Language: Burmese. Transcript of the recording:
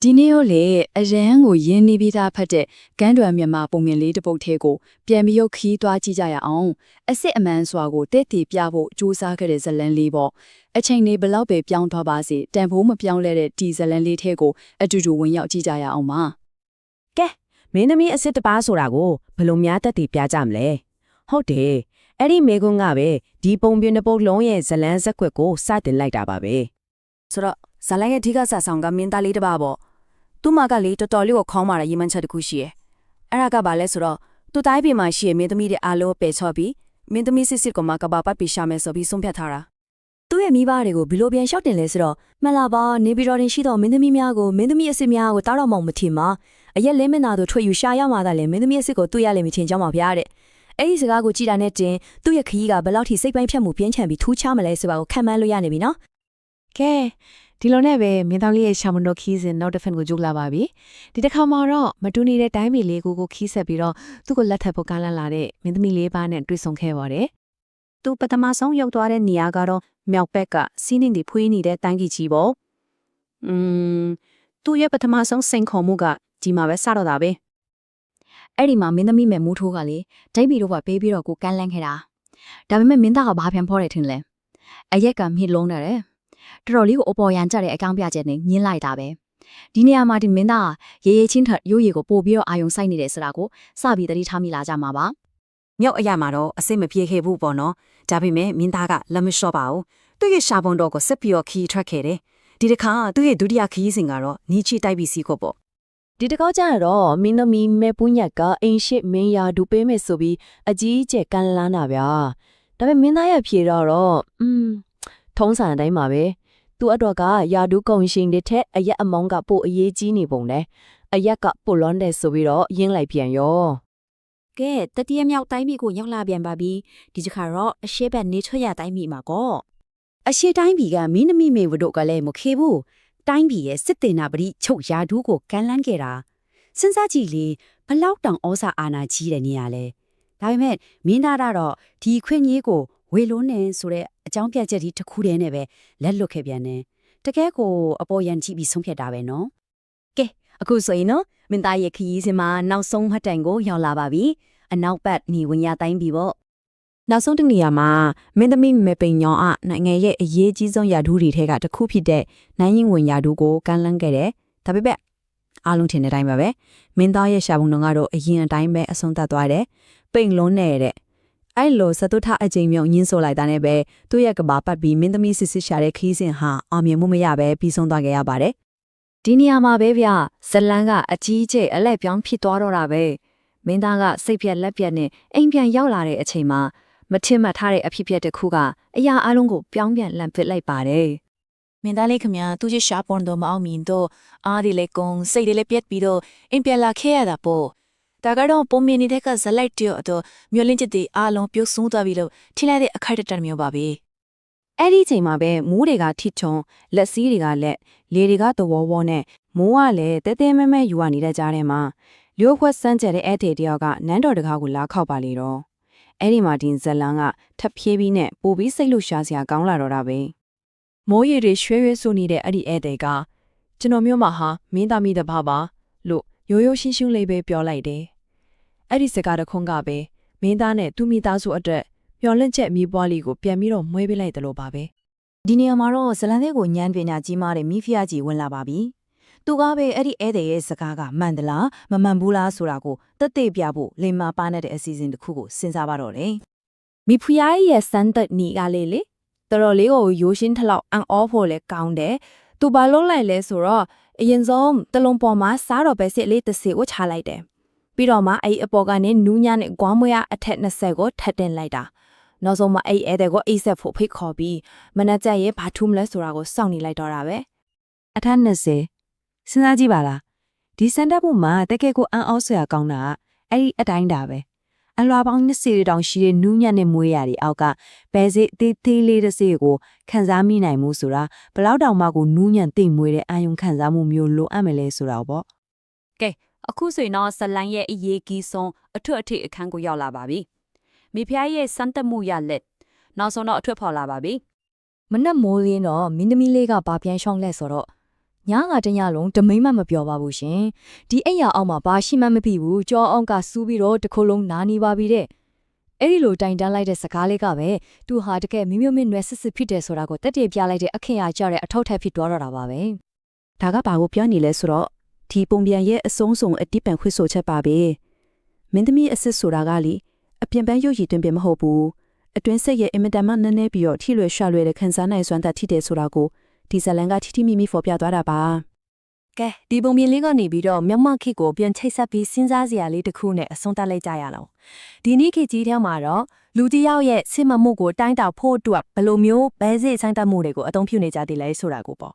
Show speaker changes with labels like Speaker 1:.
Speaker 1: ဒီနေ့ရောလေအရန်ကိုရင်းနှီးပြီးသားဖတ်တဲ့ကန်းတွယ်မြန်မာပုံမြင်လေးတစ်ပုဒ်ထဲကိုပြန်ပြီးရုပ်ခီးသွားကြည့်ကြရအောင်အစ်စ်အမှန်စွာကိုတဲ့တည်ပြဖို့စူးစမ်းခဲ့တဲ့ဇလန်လေးပေါ့အချိန်လေးဘလောက်ပဲပြောင်းသွားပါစေတန်ဖိုးမပြောင်းလဲတဲ့ဒီဇလန်လေးထဲကိုအတူတူဝင်ရောက်ကြည့်ကြရအောင်ပါ
Speaker 2: ကဲမင်းသမီးအစ်စ်တစ်ပါးဆိုတာကိုဘလို့များတက်တည်ပြကြမလဲဟုတ်တယ်အဲ့ဒီမေကွန်းကပဲဒီပုံပြင်တစ်ပုဒ်လုံးရဲ့ဇလန်ဇက်ကွက်ကိုစတင်လိုက်တာပါပဲဆ
Speaker 3: ိုတော့ဇလန်ရဲ့အဓိကဆက်ဆောင်ကမင်းသားလေးတစ်ပါးပေါ့သူ့မကလေတော်တော်လေးကိုခေါင်းမာတဲ့ရေမန်းချက်တစ်ခုရှိရဲ့အဲ့ဒါကဘာလဲဆိုတော့သူ့တိုင်းပြည်မှာရှိရဲ့မင်းသမီးတွေအားလုံးပယ်ချော့ပြီးမင်းသမီးစစ်စစ်ကမှကဘာပတ်ပြီးရှာမယ်ဆိုပြီးဆုံးဖြတ်ထားတာသူ့ရဲ့မိဘတွေကိုဘီလိုပြန်လျှောက်တင်လဲဆိုတော့မှန်လားပါနေပြည်တော်တင်ရှိတော့မင်းသမီးများကိုမင်းသမီးအစ်စ်များကိုတားတော့မှမထင်ပါအရက်လဲမနာတို့ထွက်ယူရှာရမှသာလေမင်းသမီးအစ်စ်ကိုတွေ့ရလိမ့်မယ်ထင်ကြောင်းပါဗျာတဲ့အဲ့ဒီစကားကိုကြည်တာနဲ့တင်သူ့ရဲ့ခရီးကဘယ်လောက်ထိစိတ်ပိုင်းဖြတ်မှုပြင်းထန်ပြီးထူးခြားမလဲဆိုတာကိုခံမှန်းလို့ရနေပြီနော်
Speaker 4: ကဲဒီလိုနဲ့ပဲမင်းသားလေးရဲ့ရှာမွန်တို့ခီးစဉ်နောက်တစ်ဖက်ကိုကြိုးလာပါပြီဒီတစ်ခါမှာတော့မတူနေတဲ့တိုင်းပြည်လေးကိုခီးဆက်ပြီးတော့သူ့ကိုလက်ထပ်ဖို့ကမ်းလှမ်းလာတဲ့မင်းသမီးလေးပါးနဲ့တွေ့ဆုံခဲ့ပါတယ်
Speaker 2: သူပထမဆုံးရောက်သွားတဲ့နေရာကတော့မြောက်ဘက်ကစီးနှင်းတွေဖွေးနေတဲ့တိုင်းကြီးကြီးပေါ့သူ့ရဲ့ပထမဆုံးစိန်ခေါ်မှုကဒီမှာပဲစတော့တာပဲအ
Speaker 1: ဲ့ဒီမှာမင်းသမီးမဲ့မိုးထိုးကလေဒိတ်ဘီတို့ကပေးပြီးတော့ကိုကန်းလန်းခဲ့တာဒါပေမဲ့မင်းသားကဘာပြန်ဖောတယ်ထင်လဲအရက်ကမြစ်လုံးတယ်တော်တော်လေးကိုအပေါ်ရန်ကြတဲ့အကောင်းပြချက်နဲ့ညင်းလိုက်တာပဲဒီနေရာမှာဒီမင်းသားရေရေချင်းထက်ရိုးရီကိုပို့ပြီးတော့အာယုံစိုက်နေတယ်ဆိုတာကိုစပြီးသတိထားမိလာကြမှာပါမ
Speaker 2: ြောက်အရာမှာတော့အစိတ်မပြေခဲ့ဘူးပေါ့နော်ဒါပေမဲ့မင်းသားကလက်မလျှော့ပါဘူးသူ့ရဲ့ရှာပုံတော့ကိုဆက်ပြီးတော့ခီးထွက်ခဲ့တယ်ဒီတစ်ခါသူ့ရဲ့ဒုတိယခီးစဉ်ကတော့နီးချီတိုက်ပြီးစီးခုပေါ့
Speaker 4: ဒီတစ်ခေါက်ကျတော့မင်းသမီးမဲပူးညက်ကအိမ်ရှိမင်းယာဒူပေးမယ်ဆိုပြီးအကြီးကျယ်ကန်းလန်းတာဗျာဒါပေမဲ့မင်းသားရဲ့ဖြေတော့ထုံးစံအတိုင်းပါပဲသူ့အတွက်ကယာဒူးကုံရှင်တဲ့ထက်အရက်အမောင်းကပို့အရေးကြီးနေပုံနဲ့အရက်ကပို့လွန်တယ်ဆိုပြီးတော့ရင်းလိုက်ပြန်ရော
Speaker 3: ကဲတတိယမြောက်တိုင်းပြည်ကိုရောက်လာပြန်ပါပြီဒီတစ်ခါတော့အရှေ့ဘက်နေထွက်ရတိုင်းပြည်မှာကောအရှေ့တိုင်းပြည်ကမင်းသမီးမေဝတို့ကလည်းမခေဘူးတိုင်းပြည်ရဲ့စစ်တင်နာပတိချုပ်ယာဒူးကိုကန်လန်းခဲ့တာစဉ်းစားကြည့်လေဘလောက်တောင်ဩစာအာနာကြီးတဲ့နေရာလဲဒါပေမဲ့မင်းသားကတော့ဒီခွင့်ကြီးကိုဝေလုံးနေဆိုတဲ့အကြောင်းပြချက်ဒီတစ်ခုတည်းနဲ့ပဲလက်လွတ်ခဲ့ပြန်တယ်တကယ်ကိုအပေါ်ရန်ကြည့်ပြီးဆုံးဖြတ်တာပဲနော်ကဲအခုဆိုရင်နော်မင်းသားရဲ့ခရီးစဉ်မှာနောက်ဆုံးမှတ်တိုင်ကိုရောက်လာပါပြီအနောက်ဘက်ညီဝင်ရတိုင်းပြီပေါ့န
Speaker 2: ောက်ဆုံးတစ်နေရာမှာမင်းသမီးမေပိန်ညောင်းနိုင်ငံရဲ့အရေးကြီးဆုံးယာဒူးတွေထဲကတစ်ခုဖြစ်တဲ့နိုင်ရင်ဝင်ယာဒူးကိုကမ်းလှမ်းခဲ့တယ်ဒါပေမဲ့အားလုံးထင်တဲ့အတိုင်းပါပဲမင်းသားရဲ့ရှာပုံတော်ကတော့အရင်အတိုင်းပဲအဆုံးသတ်သွားတယ်ပိန်လုံးနေတဲ့အဲ့လိုစတုထအကြိမ်မြောက်ညင်းဆိုလိုက်တာနဲ့ပဲသူ့ရဲ့ကဘာပတ်ပြီးမင်းသမီးစစ်စစ်ရှာတဲ့ခီးစဉ်ဟာအောင်မြင်မှုမရပဲပြီးဆုံးသွားခဲ့ရပါတယ်
Speaker 1: ဒီနေရာမှာပဲဗျဇလန်ကအကြီးကျယ်အလက်ပြောင်းဖြစ်သွားတော့တာပဲမင်းသားကစိတ်ပြက်လက်ပြက်နဲ့အိမ်ပြန်ရောက်လာတဲ့အချိန်မှာမထင်မှတ်ထားတဲ့အဖြစ်အပျက်တစ်ခုကအရာအလုံးကိုပြောင်းပြန်လှန်ပစ်လိုက်ပါတယ်
Speaker 3: မင်းသားလေးခင်ဗျာသူ့ရဲ့ရှာပွန်တော့မအောင်မြင်တော့အားဒီလေကုံစိတ်တွေလည်းပြက်ပြီးတော့အိမ်ပြန်လာခဲ့ရတာပေါ့ဒါကတော့ပုံမြင်နေတဲ့ကဇလိုက်တရတော့မျောလင်းချက်တွေအားလုံးပြုတ်ဆုံးသွားပြီလို့ထင်လိုက်တဲ့အခိုက်အတန့်မျိုးပါပဲအ
Speaker 2: ဲ့ဒီချိန်မှာပဲမိုးတွေကထိထုံလက်စည်းတွေကလက်လေတွေကတဝဝနဲ့မိုးကလည်းတဲတဲမဲမဲယူရနေတဲ့ကြားထဲမှာလျို့ခွက်စမ်းကြတဲ့အဲ့တေတယောက်ကနန်းတော်တကားကိုလာခောက်ပါလေတော့အဲ့ဒီမှာဒီဇလန်ကထပ်ဖြည်းပြီးနဲ့ပိုပြီးစိတ်လှရှာစရာကောင်းလာတော့တာပဲ
Speaker 4: မိုးရီတွေရွှဲရွှဲဆူနေတဲ့အဲ့ဒီဧည့်သည်ကကျွန်တော်မျိုးမှာဟာမင်းသားမိတဲ့ဘာပါလို့ရိုးရိုးရှင်းရှင်းလေးပဲပြောလိုက်တယ်အဲ့ဒီစကားတခွန်းကပဲမင်းသားနဲ့သူ့မိသားစုအတွက်မျော်လင့်ချက်မိပွားလေးကိုပြန်ပြီးတော့မွေးပေးလိုက်တယ်လို့ပါပဲ
Speaker 3: ဒီနေရာမှာတော့ဇလန်သေးကိုညံပညာကြီးမားတဲ့မိဖုရားကြီးဝင်လာပါပြီသူကပဲအဲ့ဒီဧည့်သည်ရဲ့စကားကမှန်သလားမမှန်ဘူးလားဆိုတာကိုတက်သေးပြဖို့လိမ္မာပါနဲ့တဲ့အစီအစဉ်တစ်ခုကိုစဉ်းစားပါတော့တယ်မိဖုရားရဲ့စမ်းသက်နီကလေးလေတော်တော်လေးကိုရိုးရှင်းထလောက်အန်အောဖို့လဲကောင်းတယ်သူဘာလုပ်လိုက်လဲဆိုတော့အရင်ဆုံးတလုံးပေါ်မှာစားတော့ပဲစစ်လေးတစ်စီကိုချလိုက်တယ်ပြီးတော့မှအဲ့အပေါ်ကနေနူးညံ့နဲ့ကွာမွေးအထက်20ကိုထပ်တင်လိုက်တာနောက်ဆုံးမှအဲ့ဧည့်သည်ကိုအိတ်ဆက်ဖို့ဖိတ်ခေါ်ပြီးမနက်ကျရဲ့ဘာထူးမလဲဆိုတာကိုစောင့်နေလိုက်တော့တာပဲအ
Speaker 2: ထက်20စဉ်းစားကြည့်ပါလားဒီစံတက်ဖို့မှာတကယ်ကိုအန်အောဆရာကောင်းတာအဲ့ဒီအတိုင်းတာပဲအလွာပေါင်း20တောင်ရှိတဲ့နူးညံ့တဲ့မွေးရာတွေအောက်ကဘယ်စိသေးသေးလေးတစ်စိကိုခံစားမိနိုင်မှုဆိုတာဘလောက်တောင်မှကိုနူးညံ့သိမ့်မွေးတဲ့အာယုံခံစားမှုမျိုးလိုအပ်မလဲဆိုတာပေါ့က
Speaker 3: ဲအခုဆိုရင်တော့ဇလန်ရဲ့အရေးကြီးဆုံးအထွတ်အထိပ်အခန်းကိုရောက်လာပါပြီမိဖုရားရဲ့စမ်းသပ်မှုရလက်နောက်ဆုံးတော့အထွတ်ဖော်လာပါပြီ
Speaker 1: မနက်မိုးရင်းတော့မင်းသမီးလေးကဘာပြန်ရှောင်းလဲဆိုတော့
Speaker 5: ညာကတညလုံးတမိမ့်မပြောပါဘူးရှင်ဒီအိမ်ရအောင်မှာဘာရှိမှမဖြစ်ဘူးကြောအောင်ကစူးပြီးတော့တစ်ခုလုံးနားနေပါပြီတဲ့အဲ့ဒီလိုတိုင်တန်းလိုက်တဲ့စကားလေးကပဲသူဟာတကယ်မိမျိုးမင်းနွယ်စစ်စစ်ဖြစ်တယ်ဆိုတာကိုတက်တည်ပြလိုက်တဲ့အခင်ရကြတဲ့အထောက်ထပ်ဖြစ်သွားတော့တာပါပဲ
Speaker 2: ဒါကဘာကိုပြောနေလဲဆိုတော့ဒီပုံပြန်ရဲ့အဆုံးစုံအတိပံခွင့်ဆိုချက်ပါပဲမင်းသမီးအစ်စ်ဆိုတာကလေအပြင်ပန်းရုပ်ရည်တွင်ပင်မဟုတ်ဘူးအတွင်းစိတ်ရဲ့အင်မတန်မှနည်းနည်းပြီးတော့ထိလွယ်ရှာလွယ်တဲ့ခန်းစားနိုင်စွမ်းသက်ထိတယ်ဆိုတာကိုဒီဇလန်ကထိထိမိမိဖော်ပြသွားတာပါ
Speaker 4: ကဲဒီပုံပြင်လေးကနေပြီးတော့မြမခေတ်ကိုပြန်ချိတ်ဆက်ပြီးစဉ်းစားစရာလေးတစ်ခုနဲ့အဆုံးသတ်လိုက်ကြရအောင်ဒီနေ့ခေတ်ကြီးထဲမှာတော့လူတစ်ယောက်ရဲ့စစ်မှတ်မှုကိုတိုင်းတာဖို့အတွက်ဘယ်လိုမျိုးဘဲစစ်ဆိုင်တတ်မှုတွေကိုအသုံးပြုနေကြသေးလဲဆိုတာကိုပေါ့